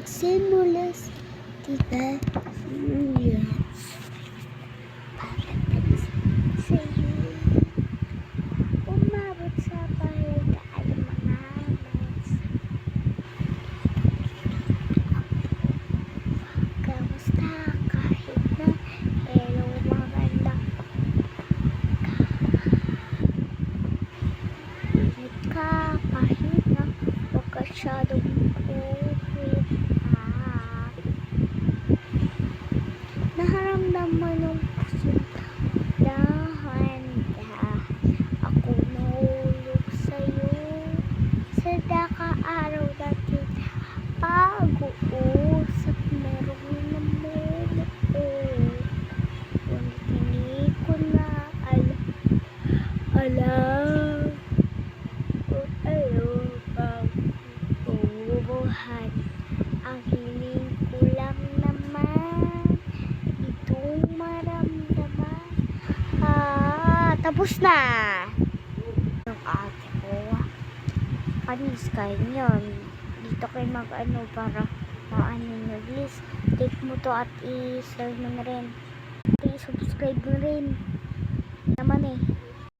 Sinulas, diba? Sinulas. Para sa'yo. Umabot sa palitaan ng mga mas. Kamusta kahit na hello maganda init ka kahit na huwag ka masyadong kukulit. Naharamdaman ng pusong dahanda ako nahulog sa'yo sa daka-araw natin pag-uusap meron na muna ngunit hindi ko na alam kung ano bang bubuhat ang hiling ko lang naman itong maramdaman. Tapos na yung ate ko. Panis kayo yun. Dito kayo mag-ano para maano nyo. Please, take mo to at i-share mo na rin. I-subscribe mo rin.